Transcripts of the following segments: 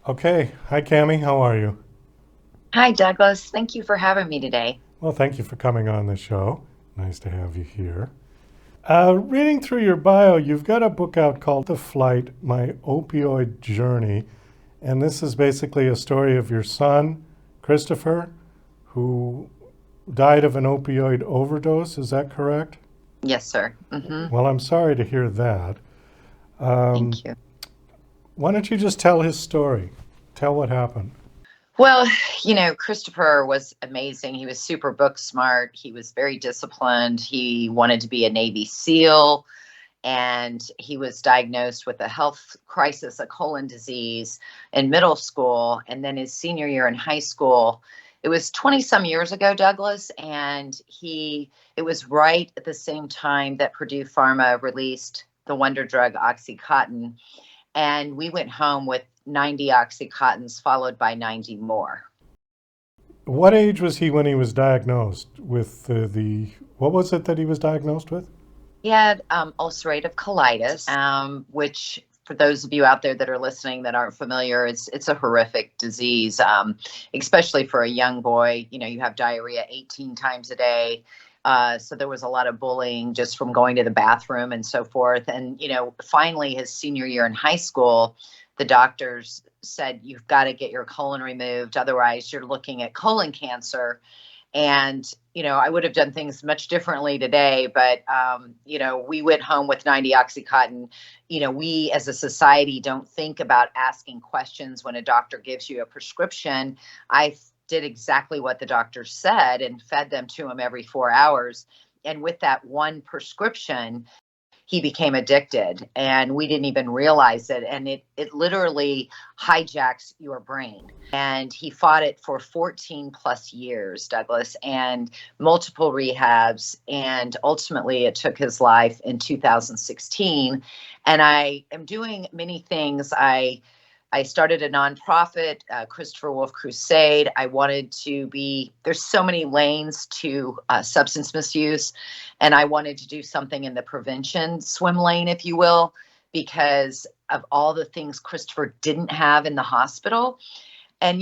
Okay. Hi, Cammie. How are you? Hi, Douglas. Thank you for having me today. Well, thank you for coming on the show. Nice to have you here. Reading through your bio, you've got a book out called The Flight, My Opioid Journey. And this is basically a story of your son, Christopher, who died of an opioid overdose. Is that correct? Yes, sir. Well, I'm sorry to hear that. Um, Thank you. why don't you just tell his story? Tell what happened. Well, Christopher was amazing. He was super book smart. He was very disciplined. He wanted to be a Navy SEAL, and he was diagnosed with a health crisis, a colon disease, in middle school. And then his senior year in high school, it was 20 some years ago, Douglas, and it was right at the same time that Purdue Pharma released the wonder drug Oxycontin. And we went home with 90 Oxycontins, followed by 90 more. What age was he when he was diagnosed with what was it that he was diagnosed with? He had ulcerative colitis, which, for those of you out there that are listening that aren't familiar, it's a horrific disease, especially for a young boy. You have diarrhea 18 times a day. So there was a lot of bullying just from going to the bathroom and so forth. And, finally, his senior year in high school, the doctors said, you've got to get your colon removed. Otherwise, you're looking at colon cancer. And, I would have done things much differently today, but, we went home with 90 Oxycontin. We as a society don't think about asking questions when a doctor gives you a prescription. I did exactly what the doctor said and fed them to him every 4 hours. And with that one prescription, he became addicted, and we didn't even realize it, and it literally hijacks your brain. And he fought it for 14 plus years, Douglas, and multiple rehabs, and ultimately it took his life in 2016. And I am doing many things. I started a nonprofit, Christopher Wolf Crusade. I wanted to be, there's so many lanes to substance misuse, and I wanted to do something in the prevention swim lane, if you will, because of all the things Christopher didn't have in the hospital. And,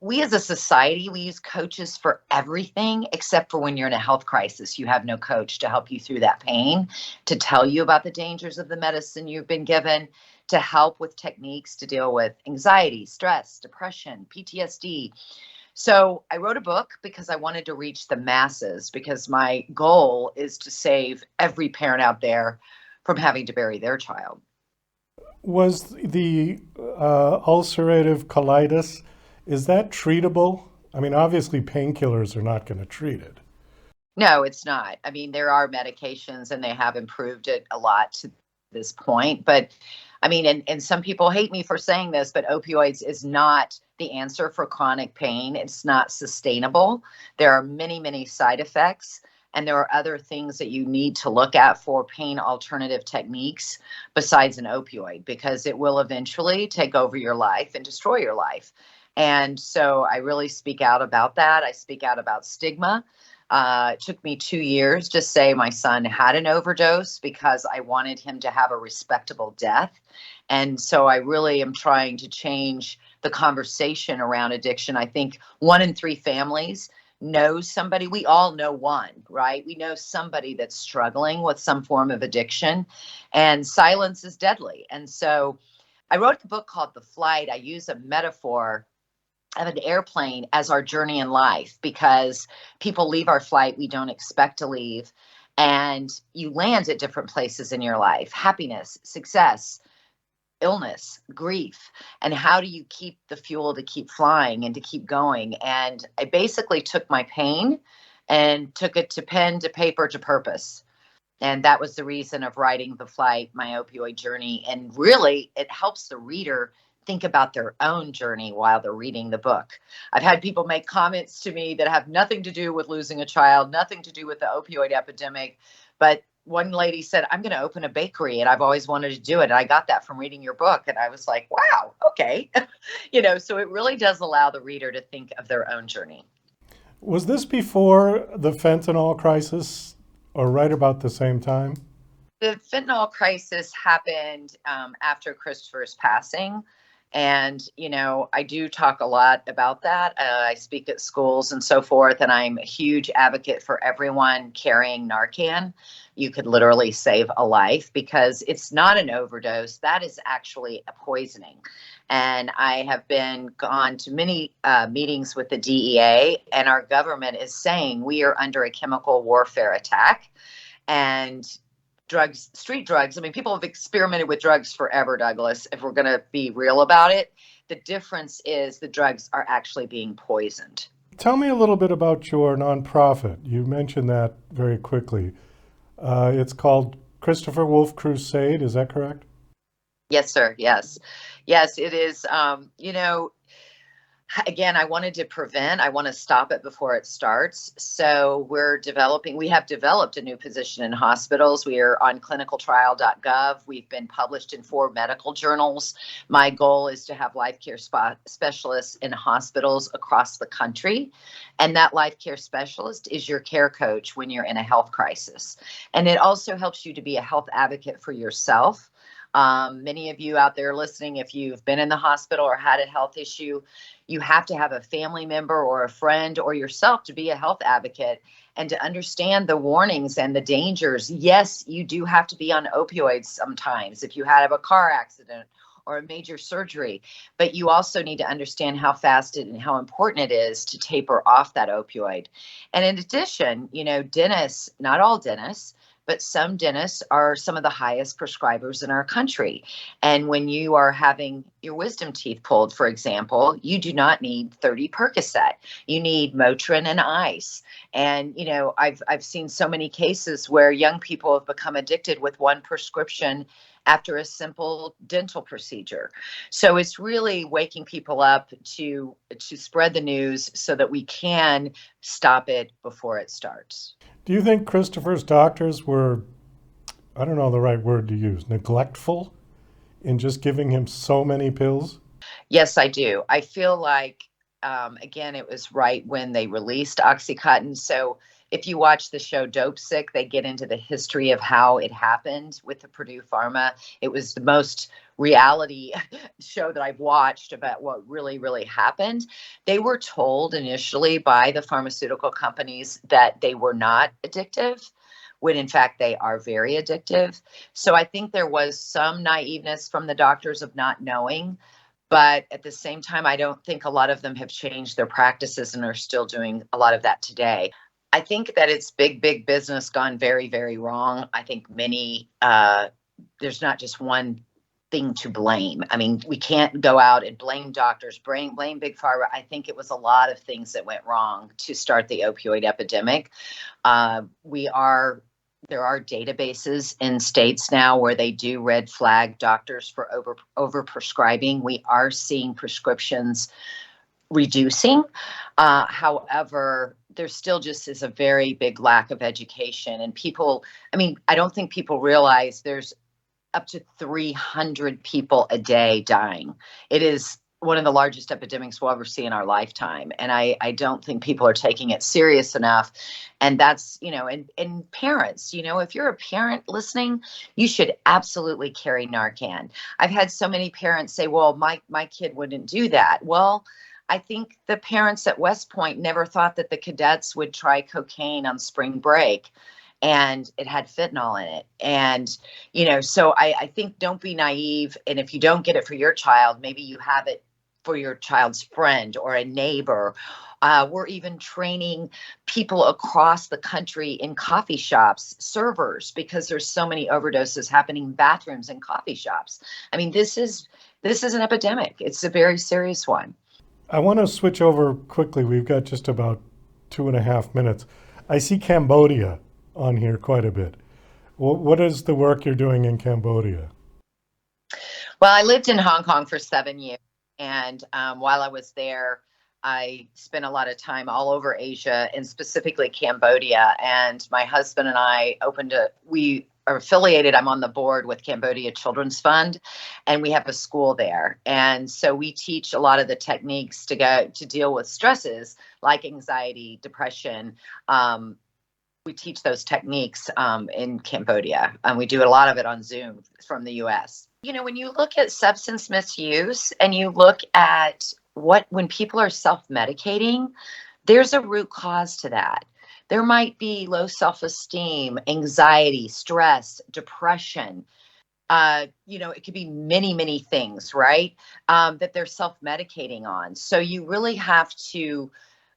we as a society, we use coaches for everything except for when you're in a health crisis. You have no coach to help you through that pain, to tell you about the dangers of the medicine you've been given, to help with techniques to deal with anxiety, stress, depression, PTSD. So I wrote a book because I wanted to reach the masses, because my goal is to save every parent out there from having to bury their child. Was the ulcerative colitis, is that treatable? I mean, obviously painkillers are not going to treat it. No, it's not. I mean, there are medications and they have improved it a lot to this point. But I mean, and some people hate me for saying this, but opioids is not the answer for chronic pain. It's not sustainable. There are many, many side effects. And there are other things that you need to look at for pain alternative techniques besides an opioid, because it will eventually take over your life and destroy your life. And so I really speak out about that. I speak out about stigma. It took me 2 years to say my son had an overdose because I wanted him to have a respectable death. And so I really am trying to change the conversation around addiction. I think 1 in 3 families knows somebody. We all know one, right? We know somebody that's struggling with some form of addiction, and silence is deadly. And so I wrote a book called The Flight. I use a metaphor of an airplane as our journey in life, because people leave our flight we don't expect to leave, and you land at different places in your life: happiness, success, illness, grief. And how do you keep the fuel to keep flying and to keep going? And I basically took my pain and took it to pen to paper to purpose. And that was the reason of writing The Flight, My Opioid Journey. And really, it helps the reader think about their own journey while they're reading the book. I've had people make comments to me that have nothing to do with losing a child, nothing to do with the opioid epidemic. But one lady said, I'm going to open a bakery and I've always wanted to do it. And I got that from reading your book. And I was like, wow, okay. So it really does allow the reader to think of their own journey. Was this before the fentanyl crisis or right about the same time? The fentanyl crisis happened after Christopher's passing. And, I do talk a lot about that. I speak at schools and so forth, and I'm a huge advocate for everyone carrying Narcan. You could literally save a life because it's not an overdose. That is actually a poisoning. And I have been gone to many meetings with the DEA, and our government is saying we are under a chemical warfare attack. And drugs, street drugs. I mean, people have experimented with drugs forever, Douglas, if we're going to be real about it. The difference is the drugs are actually being poisoned. Tell me a little bit about your nonprofit. You mentioned that very quickly. It's called Christopher Wolf Crusade. Is that correct? Yes, sir. Yes. Yes, it is. Again, I wanted to prevent, I want to stop it before it starts. So we have developed a new position in hospitals. We are on clinicaltrial.gov. We've been published in 4 medical journals. My goal is to have life care specialists in hospitals across the country. And that life care specialist is your care coach when you're in a health crisis. And it also helps you to be a health advocate for yourself. Many of you out there listening, if you've been in the hospital or had a health issue, you have to have a family member or a friend or yourself to be a health advocate and to understand the warnings and the dangers. Yes, you do have to be on opioids sometimes if you have a car accident or a major surgery, but you also need to understand how fast it and how important it is to taper off that opioid. And in addition, dentists, not all dentists, but some dentists are some of the highest prescribers in our country. And when you are having your wisdom teeth pulled, for example, you do not need 30 Percocet. You need Motrin and ice. And, I've seen so many cases where young people have become addicted with one prescription after a simple dental procedure. So it's really waking people up to spread the news so that we can stop it before it starts. Do you think Christopher's doctors were, I don't know the right word to use, neglectful in just giving him so many pills? Yes, I do. I feel like, again, it was right when they released Oxycontin. So if you watch the show Dope Sick, they get into the history of how it happened with the Purdue Pharma. It was the most reality show that I've watched about what really, really happened. They were told initially by the pharmaceutical companies that they were not addictive, when in fact they are very addictive. So I think there was some naiveness from the doctors of not knowing. But at the same time, I don't think a lot of them have changed their practices and are still doing a lot of that today. I think that it's big business gone very, very wrong. I think there's not just one thing to blame. I mean, we can't go out and blame doctors, blame Big Pharma. I think it was a lot of things that went wrong to start the opioid epidemic. Uh, we are there are databases in states now where they do red flag doctors for over prescribing. We are seeing prescriptions reducing. However, there still just is a very big lack of education. And people, I mean, I don't think people realize there's up to 300 people a day dying. It is one of the largest epidemics we'll ever see in our lifetime. And I don't think people are taking it serious enough. And that's, and parents, if you're a parent listening, you should absolutely carry Narcan. I've had so many parents say, well, my kid wouldn't do that. Well, I think the parents at West Point never thought that the cadets would try cocaine on spring break, and it had fentanyl in it. And, so I think don't be naive. And if you don't get it for your child, maybe you have it for your child's friend or a neighbor. We're even training people across the country in coffee shops, servers, because there's so many overdoses happening in bathrooms and coffee shops. I mean, this is an epidemic. It's a very serious one. I want to switch over quickly. We've got just about 2.5 minutes. I see Cambodia on here quite a bit. What is the work you're doing in Cambodia? Well, I lived in Hong Kong for 7 years. And while I was there, I spent a lot of time all over Asia and specifically Cambodia. And my husband and I we are affiliated. I'm on the board with Cambodia Children's Fund, and we have a school there. And so we teach a lot of the techniques to deal with stresses like anxiety, depression. We teach those techniques in Cambodia, and we do a lot of it on Zoom from the U.S. When you look at substance misuse and you look at when people are self-medicating, there's a root cause to that. There might be low self-esteem, anxiety, stress, depression. It could be many, many things, right? That they're self-medicating on. So you really have to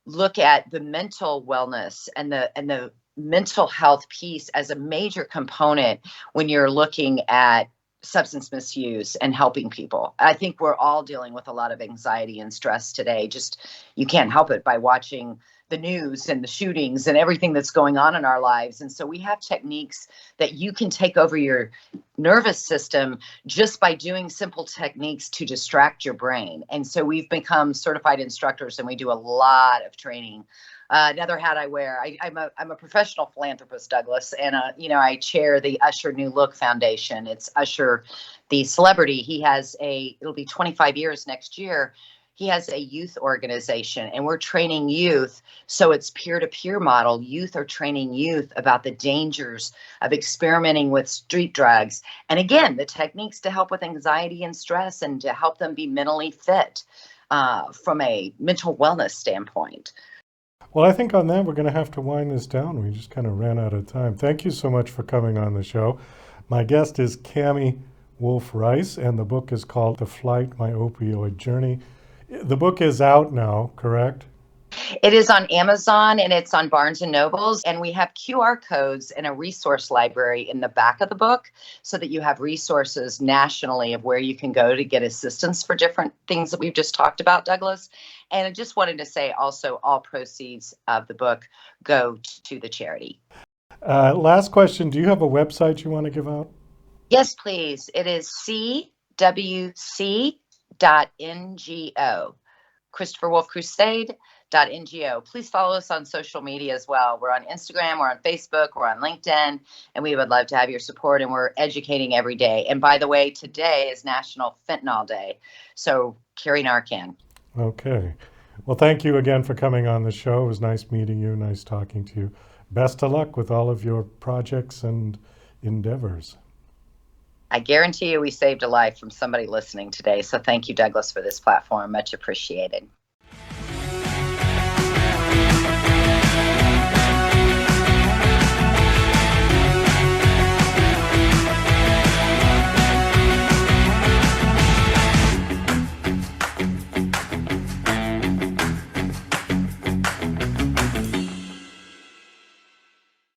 look at the mental wellness and the mental health piece as a major component when you're looking at substance misuse and helping people. I think we're all dealing with a lot of anxiety and stress today. Just you can't help it by watching the news and the shootings and everything that's going on in our lives. And so we have techniques that you can take over your nervous system just by doing simple techniques to distract your brain. And so we've become certified instructors, and we do a lot of training. Another hat I wear, I'm a professional philanthropist, Douglas, and I chair the Usher New Look Foundation. It's Usher, the celebrity. It'll be 25 years next year. He has a youth organization, and we're training youth. So it's peer-to-peer model. Youth are training youth about the dangers of experimenting with street drugs. And again, the techniques to help with anxiety and stress and to help them be mentally fit from a mental wellness standpoint. Well, I think on that, we're going to have to wind this down. We just kind of ran out of time. Thank you so much for coming on the show. My guest is Cammie Wolf Rice, and the book is called The Flight, My Opioid Journey. The book is out now, correct? It is on Amazon and it's on Barnes and Nobles. And we have QR codes and a resource library in the back of the book so that you have resources nationally of where you can go to get assistance for different things that we've just talked about, Douglas. And I just wanted to say also all proceeds of the book go to the charity. Last question. Do you have a website you want to give out? Yes, please. It is cwc.ngo. Christopher Wolf Crusade.ngo. Please follow us on social media as well. We're on Instagram, we're on Facebook, we're on LinkedIn, and we would love to have your support, and we're educating every day. And by the way, today is National Fentanyl Day, so carry Narcan. Okay. Well, thank you again for coming on the show. It was nice meeting you, nice talking to you. Best of luck with all of your projects and endeavors. I guarantee you we saved a life from somebody listening today. So thank you, Douglas, for this platform. Much appreciated.